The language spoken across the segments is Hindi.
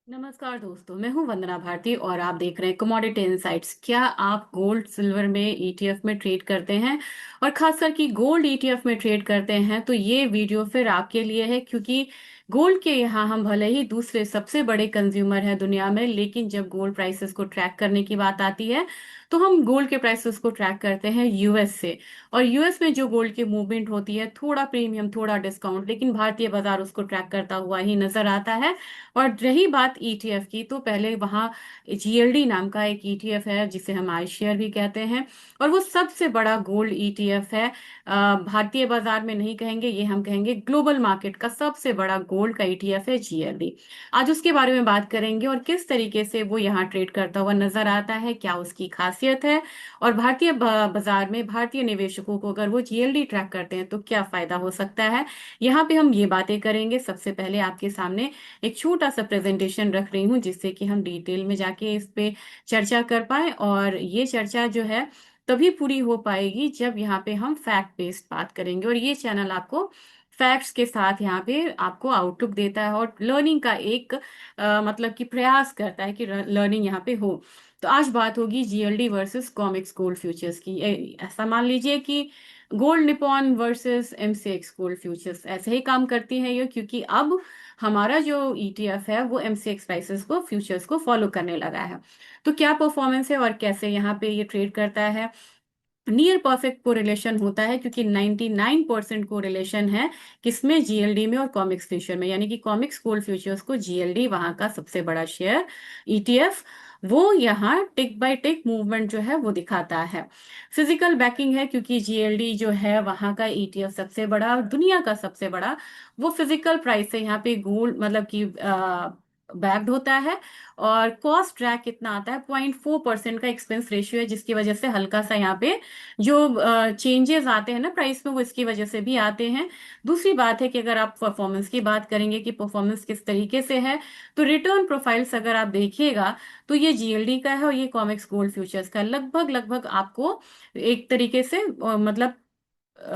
नमस्कार दोस्तों, मैं हूं वंदना भारती और आप देख रहे हैं कमोडिटी इनसाइट्स। क्या आप गोल्ड सिल्वर में ईटीएफ में ट्रेड करते हैं और खासकर कि गोल्ड ईटीएफ में ट्रेड करते हैं तो ये वीडियो फिर आपके लिए है, क्योंकि गोल्ड के यहाँ हम भले ही दूसरे सबसे बड़े कंज्यूमर हैं दुनिया में, लेकिन जब गोल्ड प्राइसेस को ट्रैक करने की बात आती है तो हम गोल्ड के प्राइसेस को ट्रैक करते हैं यूएस से। और यूएस में जो गोल्ड की मूवमेंट होती है, थोड़ा प्रीमियम थोड़ा डिस्काउंट, लेकिन भारतीय बाजार उसको ट्रैक करता हुआ ही नजर आता है। और रही बात ईटीएफ की, तो पहले वहाँ जीएलडी नाम का एक ईटीएफ है जिसे हम आई शेयर भी कहते हैं, और वो सबसे बड़ा गोल्ड ईटीएफ है। भारतीय बाजार में नहीं कहेंगे, ये हम कहेंगे ग्लोबल मार्केट का सबसे बड़ा गोल्ड का ईटीएफ है जीएलडी। आज उसके बारे में बात करेंगे और किस तरीके से वो यहाँ ट्रेड करता हुआ नजर आता है, क्या उसकी खासियत है, और भारतीय बाजार में भारतीय निवेशकों को अगर वो जीएलडी ट्रैक करते हैं तो क्या फायदा हो सकता है। यहाँ पे हम ये बातें करेंगे। सबसे पहले आपके सामने एक छोटा सा प्रेजेंटेशन रख रही हूँ जिससे कि हम डिटेल में जाके इस पे चर्चा कर पाए, और ये चर्चा जो है तभी पूरी हो पाएगी जब यहाँ पे हम फैक्ट बेस्ड बात करेंगे। और ये चैनल आपको फैक्ट्स के साथ यहाँ पे आपको आउटलुक देता है और लर्निंग का एक मतलब कि प्रयास करता है कि लर्निंग यहाँ पे हो। तो आज बात होगी GLD versus comics gold futures की। ऐसा मान लीजिए कि gold Nippon versus MCX gold futures ऐसे ही काम करती है ये, क्योंकि अब हमारा जो ईटीएफ है वो एमसीएक्स प्राइसेस को फ्यूचर्स को फॉलो करने लगा है। तो क्या परफॉर्मेंस है और कैसे यहाँ पे ये ट्रेड करता है। नियर परफेक्ट कोरिलेशन होता है, क्योंकि 99% कोरिलेशन है किसमें, जीएलडी में और कॉमिक्स फ्यूचर में, यानी कि कॉमिक्स गोल्ड फ्यूचर्स को जीएलडी वहां का सबसे बड़ा शेयर ईटीएफ वो यहाँ टिक बाय टिक मूवमेंट जो है वो दिखाता है। फिजिकल बैकिंग है, क्योंकि जीएलडी जो है वहां का ईटीएफ सबसे बड़ा और दुनिया का सबसे बड़ा, वो फिजिकल प्राइस से यहाँ पे गोल्ड मतलब कि बैक्ड होता है। और कॉस्ट ट्रैक कितना आता है, 0.4% का एक्सपेंस रेशियो है, जिसकी वजह से हल्का सा यहाँ पे जो चेंजेस आते हैं ना प्राइस में, वो इसकी वजह से भी आते हैं। दूसरी बात है कि अगर आप परफॉर्मेंस की बात करेंगे कि परफॉर्मेंस किस तरीके से है, तो रिटर्न प्रोफाइल्स अगर आप देखिएगा तो ये जीएलडी का है और ये कॉमिक्स गोल्ड फ्यूचर्स का लगभग लगभग आपको एक तरीके से मतलब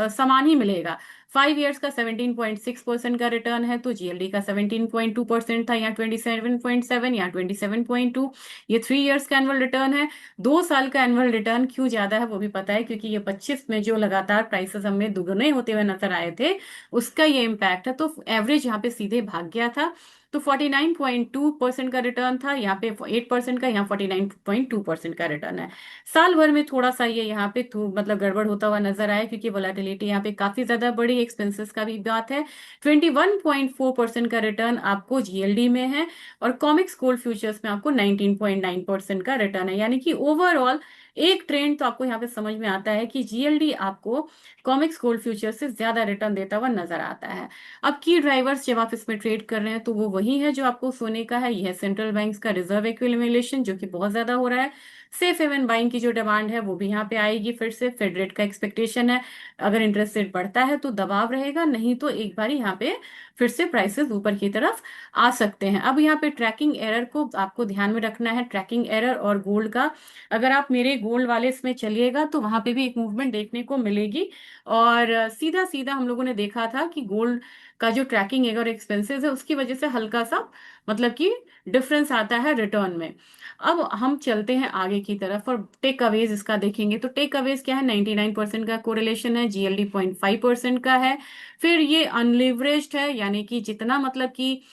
समान ही मिलेगा। 5 इयर्स का 17.6% का रिटर्न है, तो जीएलडी का 17.2% था, यहाँ 27.7, यहाँ 27.2। ये 3 इयर्स का एनुअल रिटर्न है। 2 साल का एनुअल रिटर्न क्यों ज्यादा है वो भी पता है, क्योंकि ये 25 में जो लगातार प्राइसेस हमें दुगने होते हुए नजर आए थे उसका ये इम्पैक्ट है। तो एवरेज यहाँ पे सीधे भाग गया था। तो 49.2% का रिटर्न था, यहाँ पे 8% का, यहाँ 49.2% का रिटर्न है। साल भर में थोड़ा सा ये यहाँ पे मतलब गड़बड़ होता हुआ नजर आया, क्योंकि वोलेटिलिटी यहाँ पे काफी ज्यादा बड़ी, एक्सपेंसेस का भी बात है। 21.4% का रिटर्न आपको जीएलडी में है और कॉमिक्स गोल्ड फ्यूचर्स में आपको 19.9% का रिटर्न है। यानी कि ओवरऑल एक ट्रेंड तो आपको यहाँ पे समझ में आता है कि जीएलडी आपको कॉमिक्स गोल्ड फ्यूचर्स से ज्यादा रिटर्न देता हुआ नजर आता है। अब की ड्राइवर्स जब आप इसमें ट्रेड कर रहे हैं तो वो वही है जो आपको सोने का है, यह सेंट्रल बैंक्स का रिजर्व एक्यूमुलेशन जो कि बहुत ज्यादा हो रहा है। सेफ हेवन बाइंग की जो डिमांड है वो भी यहाँ पे आएगी। फिर से फेड रेट का एक्सपेक्टेशन है, अगर इंटरेस्ट रेट बढ़ता है तो दबाव रहेगा, नहीं तो एक बार यहाँ पे फिर से प्राइसेस ऊपर की तरफ आ सकते हैं। अब यहाँ पे ट्रैकिंग एरर को आपको ध्यान में रखना है, ट्रैकिंग एरर और गोल्ड का। अगर आप मेरे गोल्ड वाले इसमें चलिएगा तो वहां पे भी एक मूवमेंट देखने को मिलेगी। और सीधा सीधा हम लोगों ने देखा था कि गोल्ड का जो ट्रैकिंग एरर एक्सपेंसेस है उसकी वजह से हल्का सा मतलब कि डिफरेंस आता है रिटर्न में। अब हम चलते हैं आगे की तरफ और टेक अवेज इसका देखेंगे। तो टेक अवेज क्या है, 99% का कोरिलेशन है, जीएलडी 0.5% का है। फिर ये अनलिवरेज्ड है, यानी कि जितना मतलब कि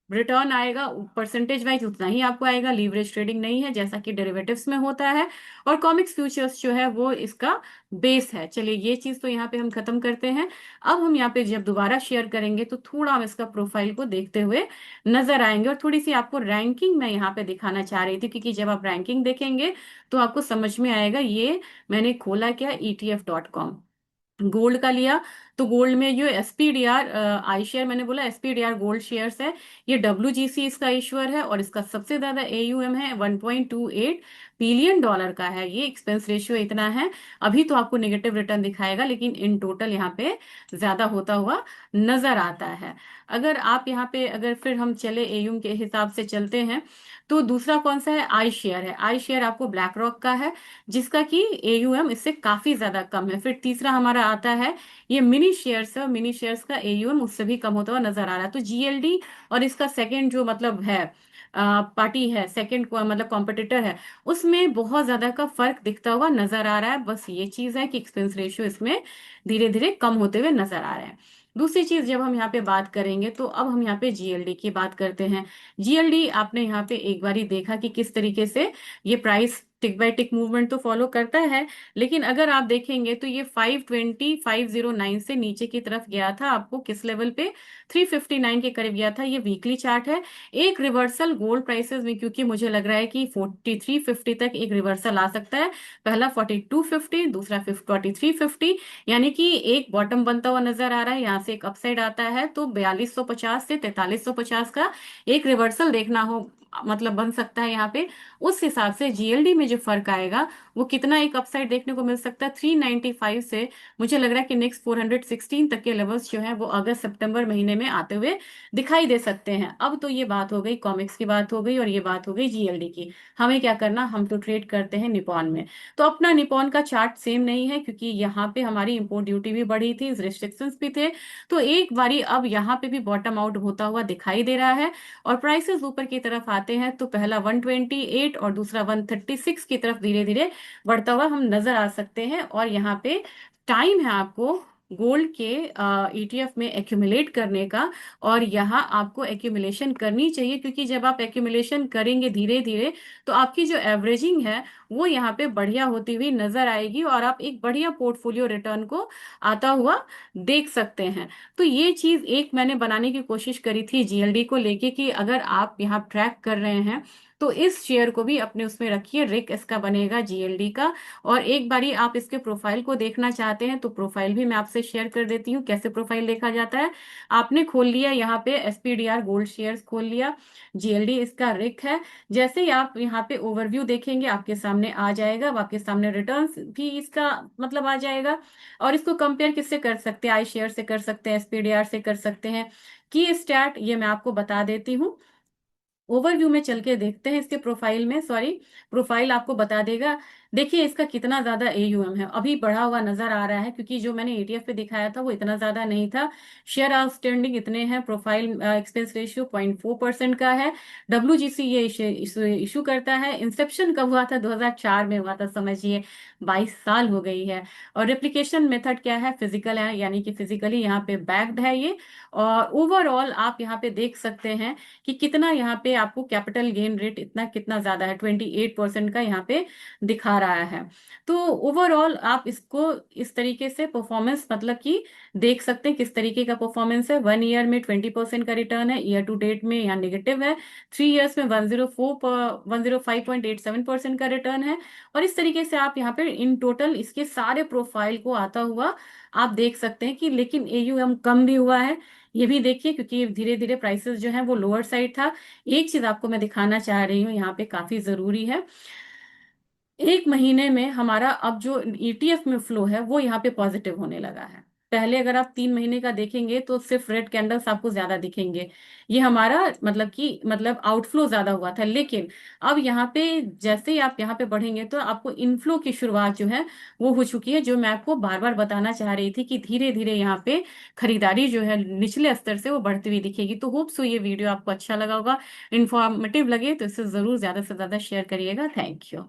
रिटर्न आएगा परसेंटेज वाइज उतना ही आपको आएगा। लीवरेज ट्रेडिंग नहीं है जैसा कि डेरिवेटिव्स में होता है। और कॉमिक्स फ्यूचर्स जो है वो इसका बेस है। चलिए ये चीज तो यहाँ पे हम खत्म करते हैं। अब हम यहाँ पे जब दोबारा शेयर करेंगे तो थोड़ा हम इसका प्रोफाइल को देखते हुए नजर आएंगे, और थोड़ी सी आपको रैंकिंग मैं यहाँ पे दिखाना चाह रही थी, क्योंकि जब आप रैंकिंग देखेंगे तो आपको समझ में आएगा। ये मैंने खोला क्या, ETF.com, गोल्ड का लिया। तो गोल्ड में जो एसपीडीआर आई शेयर, मैंने बोला एसपीडीआर गोल्ड शेयर्स है, ये डब्ल्यूजीसी इसका इश्यूअर है और इसका सबसे ज्यादा एयूएम है, $1.28 बिलियन का है। ये एक्सपेंस रेशियो इतना है। अभी तो आपको नेगेटिव रिटर्न दिखाएगा, लेकिन इन टोटल यहाँ पे ज्यादा होता हुआ नजर आता है। अगर आप यहाँ पे अगर फिर हम चले एयूएम के हिसाब से चलते हैं, तो दूसरा कौन सा है, आई शेयर है। आई शेयर आपको ब्लैक रॉक का है, जिसका कि एयूएम इससे काफी ज्यादा कम है। फिर तीसरा हमारा आता है ये मिनी शेयर्स है, और मिनी शेयर्स का एयूएम उससे भी कम होता हुआ नजर आ रहा है। तो जीएलडी और इसका सेकंड जो मतलब है पार्टी है, सेकंड मतलब कॉम्पिटिटर है, उसमें बहुत ज्यादा का फर्क दिखता हुआ नजर आ रहा है। बस ये चीज है कि एक्सपेंस रेशियो इसमें धीरे धीरे कम होते हुए नजर आ रहे हैं। दूसरी चीज जब हम यहाँ पे बात करेंगे तो अब हम यहाँ पे जीएलडी की बात करते हैं। जीएलडी आपने यहाँ पे एक बार ही देखा कि किस तरीके से ये प्राइस टिक बाय टिक मूवमेंट तो फॉलो करता है, लेकिन अगर आप देखेंगे तो ये 520 से नीचे की तरफ गया था, आपको किस लेवल पे 359 के करीब गया था। ये वीकली चार्ट है। एक रिवर्सल गोल्ड प्राइसेस में, क्योंकि मुझे लग रहा है कि 4350 तक एक रिवर्सल आ सकता है। पहला 4250, दूसरा 4350, यानी कि एक बॉटम बनता हुआ नजर आ रहा है। यहाँ से एक अपसाइड आता है तो 4250 से 4350 का एक रिवर्सल देखना हो, मतलब बन सकता है यहाँ पे। उस हिसाब से जीएलडी में जो फर्क आएगा वो कितना एक अपसाइड देखने को मिल सकता है 395 से। मुझे लग रहा है कि नेक्स्ट 416 तक के लेवल्स जो हैं वो अगस्त सितंबर महीने में आते हुए दिखाई दे सकते हैं। अब तो ये बात हो गई कॉमिक्स की, बात हो गई, और ये बात हो गई जीएलडी की। हमें क्या करना, हम तो ट्रेड करते हैं निपॉन में। तो अपना निपॉन का चार्ट सेम नहीं है, क्योंकि यहाँ पे हमारी इंपोर्ट ड्यूटी भी बढ़ी थी, रिस्ट्रिक्शंस भी थे। तो एक बारी अब यहाँ पे भी बॉटम आउट होता हुआ दिखाई दे रहा है, और प्राइसेस ऊपर की तरफ आते हैं तो पहला 128 और दूसरा 136 की तरफ धीरे धीरे बढ़ता हुआ हम नजर आ सकते हैं। और यहाँ पे टाइम है आपको गोल्ड के ईटीएफ में एक्यूमुलेट करने का, और यहाँ आपको एक्यूमुलेशन करनी चाहिए, क्योंकि जब आप एक्यूमुलेशन करेंगे धीरे धीरे तो आपकी जो एवरेजिंग है वो यहाँ पे बढ़िया होती हुई नजर आएगी, और आप एक बढ़िया पोर्टफोलियो रिटर्न को आता हुआ देख सकते हैं। तो ये चीज एक मैंने बनाने की कोशिश करी थी जीएलडी को लेके, कि अगर आप यहाँ ट्रैक कर रहे हैं तो इस शेयर को भी अपने उसमें रखिए, रिक इसका बनेगा जीएलडी का। और एक बारी आप इसके प्रोफाइल को देखना चाहते हैं तो प्रोफाइल भी मैं आपसे शेयर कर देती हूँ, कैसे प्रोफाइल देखा जाता है। आपने खोल लिया यहाँ पे एसपीडीआर गोल्ड शेयर्स खोल लिया, जीएलडी इसका रिक है। जैसे ही आप यहाँ पे ओवरव्यू देखेंगे आपके सामने आ जाएगा, अब आपके सामने रिटर्न्स भी इसका मतलब आ जाएगा। और इसको कंपेयर किससे कर सकते हैं, आई शेयर से कर सकते हैं, एसपीडीआर से कर सकते हैं, की स्टैट ये मैं आपको बता देती हूँ। ओवरव्यू में चल के देखते हैं इसके प्रोफाइल में, सॉरी, प्रोफाइल आपको बता देगा। देखिए इसका कितना ज्यादा एयूएम है, अभी बढ़ा हुआ नजर आ रहा है, क्योंकि जो मैंने एटीएफ पे दिखाया था वो इतना ज्यादा नहीं था। शेयर आउटस्टैंडिंग इतने हैं, प्रोफाइल एक्सपेंस रेशियो 0.4% का है। डब्ल्यूजीसी ये इशू करता है। इंसेप्शन कब हुआ था, 2004 में हुआ था, समझिए 22 साल हो गई है। और रेप्लिकेशन मेथड क्या है, फिजिकल है, यानी कि फिजिकली यहाँ पे बैक्ड है ये। और ओवरऑल आप यहाँ पे देख सकते हैं कि कितना यहाँ पे आपको कैपिटल गेन रेट इतना कितना ज्यादा है, 28% का यहाँ पे दिखा रहा है। तो ओवरऑल आप इसको इस तरीके से परफॉर्मेंस मतलब कि देख सकते हैं किस तरीके का परफॉर्मेंस है। 1 ईयर में 20% का रिटर्न है, ईयर टू डेट में यहाँ निगेटिव है, 3 ईयर्स में 105.87% का रिटर्न है। और इस तरीके से आप यहाँ पे इन टोटल इसके सारे प्रोफाइल को आता हुआ आप देख सकते हैं कि, लेकिन एयूएम कम भी हुआ है, ये भी देखिए, क्योंकि धीरे धीरे प्राइसेस जो है वो लोअर साइड था। एक चीज आपको मैं दिखाना चाह रही हूँ यहाँ पे, काफी जरूरी है। एक महीने में हमारा अब जो ईटीएफ में फ्लो है वो यहाँ पे पॉजिटिव होने लगा है। पहले अगर आप 3 महीने का देखेंगे तो सिर्फ रेड कैंडल्स आपको ज्यादा दिखेंगे, ये हमारा मतलब कि मतलब आउटफ्लो ज्यादा हुआ था। लेकिन अब यहाँ पे जैसे ही आप यहाँ पे बढ़ेंगे तो आपको इनफ्लो की शुरुआत जो है वो हो चुकी है, जो मैं आपको बार बार बताना चाह रही थी कि धीरे धीरे यहाँ पे खरीदारी जो है निचले स्तर से वो बढ़ती हुई दिखेगी। तो होप सो ये वीडियो आपको अच्छा लगा होगा, इन्फॉर्मेटिव लगे तो इसे जरूर ज्यादा से ज्यादा शेयर करिएगा। Thank you.